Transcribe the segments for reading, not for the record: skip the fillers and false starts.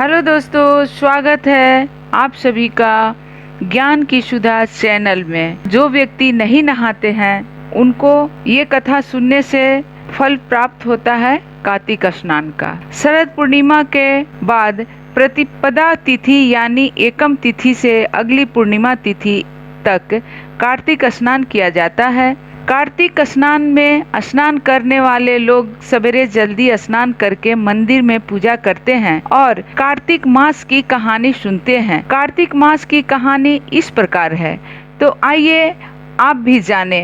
Hello दोस्तों, स्वागत है आप सभी का ज्ञान की सुधा चैनल में। जो व्यक्ति नहीं नहाते हैं उनको ये कथा सुनने से फल प्राप्त होता है कार्तिक स्नान का। शरद पूर्णिमा के बाद प्रतिपदा तिथि यानी एकम तिथि से अगली पूर्णिमा तिथि तक कार्तिक स्नान किया जाता है। कार्तिक स्नान में स्नान करने वाले लोग सवेरे जल्दी स्नान करके मंदिर में पूजा करते हैं और कार्तिक मास की कहानी सुनते हैं। कार्तिक मास की कहानी इस प्रकार है, तो आइए आप भी जाने।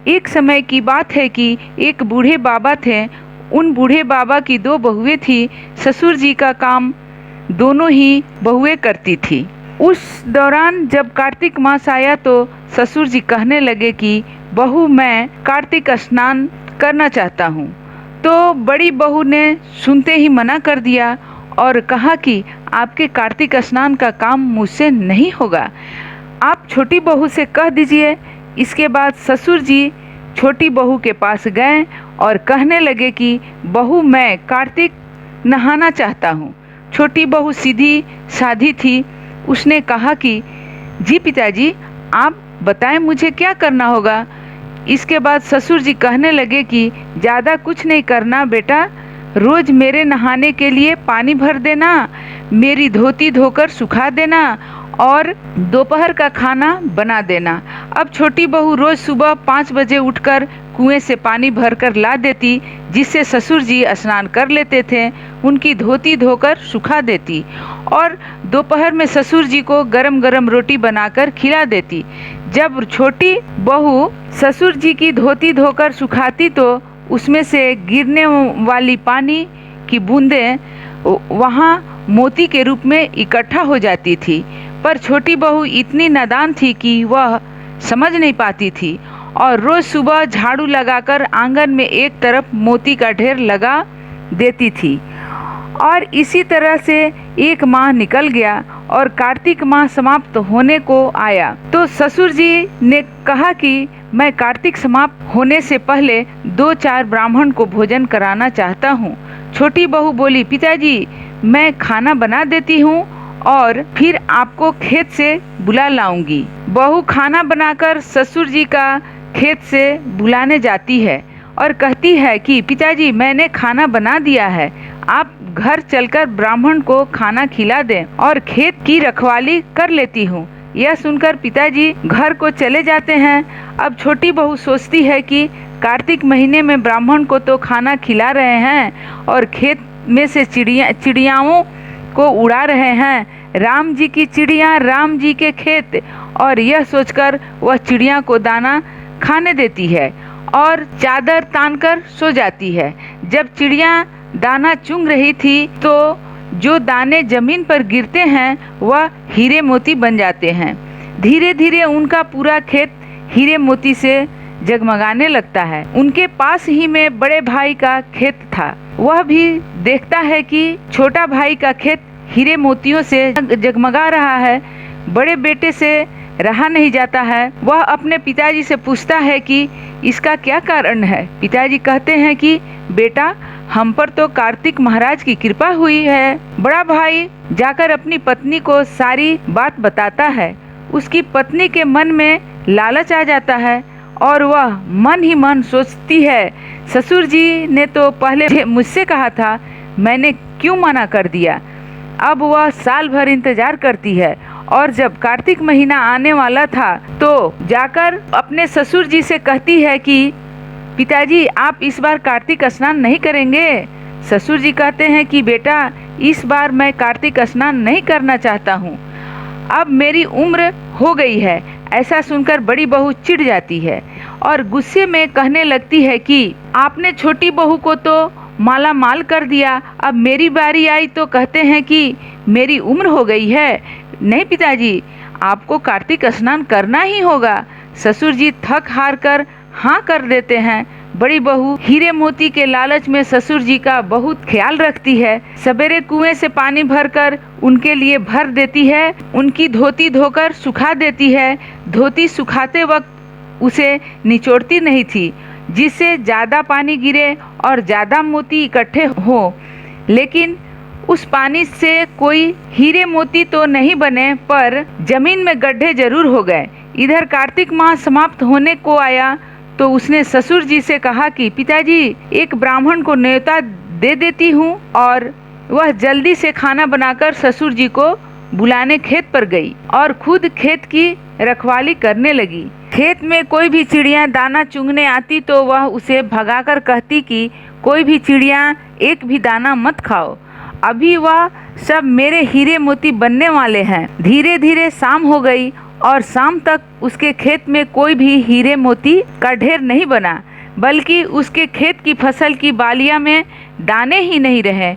एक समय की बात है कि एक बूढ़े बाबा थे। उन बूढ़े बाबा की दो बहुएं थी। ससुर जी का काम दोनों ही बहुएं करती थी। उस दौरान जब कार्तिक मास आया तो ससुर जी कहने लगे कि बहू, मैं कार्तिक स्नान करना चाहता हूँ। तो बड़ी बहू ने सुनते ही मना कर दिया और कहा कि आपके कार्तिक स्नान का काम मुझसे नहीं होगा, आप छोटी बहू से कह दीजिए। इसके बाद ससुर जी छोटी बहू के पास गए और कहने लगे कि बहू, मैं कार्तिक नहाना चाहता हूँ। छोटी बहू सीधी साधी थी। उसने कहा कि जी पिताजी, आप बताएं मुझे क्या करना होगा। इसके बाद ससुर जी कहने लगे कि ज़्यादा कुछ नहीं करना बेटा, रोज़ मेरे नहाने के लिए पानी भर देना, मेरी धोती धोकर सुखा देना और दोपहर का खाना बना देना। अब छोटी बहू रोज़ सुबह 5 बजे उठकर कुएं से पानी भरकर ला देती, जिससे ससुर जी स्नान कर लेते थे। उनकी धोती धोकर सुखा देती और दोपहर में ससुर जी को गरम गरम रोटी बनाकर खिला देती। जब छोटी बहू ससुर जी की धोती धोकर सुखाती तो उसमें से गिरने वाली पानी की बूंदें वहाँ मोती के रूप में इकट्ठा हो जाती थी। पर छोटी बहू इतनी नादान थी कि वह समझ नहीं पाती थी और रोज सुबह झाड़ू लगाकर आंगन में एक तरफ मोती का ढेर लगा देती थी। और इसी तरह से एक माह निकल गया और कार्तिक माह समाप्त होने को आया। तो ससुर जी ने कहा कि मैं कार्तिक समाप्त होने से पहले 2-4 ब्राह्मण को भोजन कराना चाहता हूँ। छोटी बहू बोली, पिताजी मैं खाना बना देती हूँ और फिर आपको खेत से बुला लाऊंगी। बहू खाना बनाकर ससुर जी का खेत से बुलाने जाती है और कहती है कि पिताजी, मैंने खाना बना दिया है, आप घर चलकर ब्राह्मण को खाना खिला दें और खेत की रखवाली कर लेती हूँ। यह सुनकर पिताजी घर को चले जाते हैं। अब छोटी बहू सोचती है कि कार्तिक महीने में ब्राह्मण को तो खाना खिला रहे हैं और खेत में से चिड़ियाओं को उड़ा रहे हैं। राम जी की चिड़िया, राम जी के खेत। और यह सोचकर वह चिड़िया को दाना खाने देती है और चादर तानकर सो जाती है। जब चिड़िया दाना चुंग रही थी तो जो दाने जमीन पर गिरते हैं वह हीरे मोती बन जाते हैं। धीरे धीरे उनका पूरा खेत हीरे मोती से जगमगाने लगता है। उनके पास ही में बड़े भाई का खेत था। वह भी देखता है कि छोटा भाई का खेत हीरे मोतियों से जगमगा रहा है। बड़े बेटे से रहा नहीं जाता है। वह अपने पिताजी से पूछता है कि इसका क्या कारण है। पिताजी कहते हैं कि बेटा, हम पर तो कार्तिक महाराज की कृपा हुई है। बड़ा भाई जाकर अपनी पत्नी को सारी बात बताता है। उसकी पत्नी के मन में लालच आ जाता है और वह मन ही मन सोचती है, ससुर जी ने तो पहले मुझसे कहा था, मैंने क्यों मना कर दिया। अब वह साल भर इंतजार करती है और जब कार्तिक महीना आने वाला था तो जाकर अपने ससुर जी से कहती है कि पिताजी, आप इस बार कार्तिक स्नान नहीं करेंगे। ससुर जी कहते हैं कि बेटा, इस बार मैं कार्तिक स्नान नहीं करना चाहता हूँ, अब मेरी उम्र हो गई है। ऐसा सुनकर बड़ी बहू चिढ़ जाती है और गुस्से में कहने लगती है कि आपने छोटी बहू को तो माला माल कर दिया, अब मेरी बारी आई तो कहते हैं कि मेरी उम्र हो गई है। नहीं पिताजी, आपको कार्तिक स्नान करना ही होगा। ससुर जी थक हार कर हाँ कर देते हैं। बड़ी बहू हीरे मोती के लालच में ससुर जी का बहुत ख्याल रखती है। सवेरे कुएं से पानी भरकर उनके लिए भर देती है। उनकी धोती धोकर सुखा देती है। धोती सुखाते वक्त उसे निचोड़ती नहीं थी, जिससे ज़्यादा पानी गिरे और ज़्यादा मोती इकट्ठे हो। लेकिन उस पानी से कोई हीरे मोती तो नहीं बने, पर जमीन में गड्ढे जरूर हो गए। इधर कार्तिक माह समाप्त होने को आया तो उसने ससुर जी से कहा कि पिताजी, एक ब्राह्मण को न्योता दे देती हूँ। और वह जल्दी से खाना बनाकर ससुर जी को बुलाने खेत पर गई और खुद खेत की रखवाली करने लगी। खेत में कोई भी चिड़िया दाना चुगने आती तो वह उसे भगाकर कहती कि कोई भी चिड़िया एक भी दाना मत खाओ, अभी वह सब मेरे हीरे मोती बनने वाले हैं। धीरे धीरे शाम हो गई और शाम तक उसके खेत में कोई भी हीरे मोती का ढेर नहीं बना, बल्कि उसके खेत की फसल की बालियां में दाने ही नहीं रहे।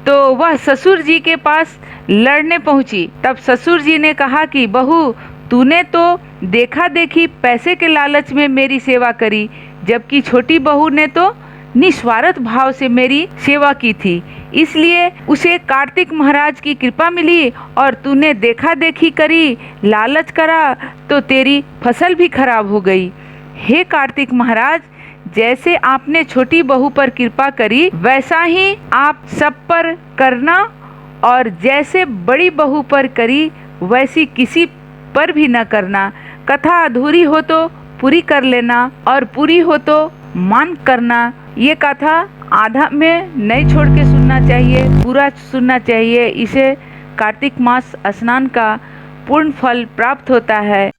तो वह ससुर जी के पास लड़ने पहुंची। तब ससुर जी ने कहा कि बहू, तूने तो देखा देखी पैसे के लालच में मेरी सेवा करी, जबकि छोटी बहू ने तो निस्वार्थ भाव से मेरी सेवा की थी, इसलिए उसे कार्तिक महाराज की कृपा मिली। और तूने देखा देखी करी, लालच करा तो तेरी फसल भी खराब हो गई। हे कार्तिक महाराज, जैसे आपने छोटी बहू पर कृपा करी वैसा ही आप सब पर करना, और जैसे बड़ी बहू पर करी वैसी किसी पर भी न करना। कथा अधूरी हो तो पूरी कर लेना और पूरी हो तो मान करना। ये कथा आधा में नहीं छोड़ के सुनना चाहिए, पूरा सुनना चाहिए। इसे कार्तिक मास स्नान का पूर्ण फल प्राप्त होता है।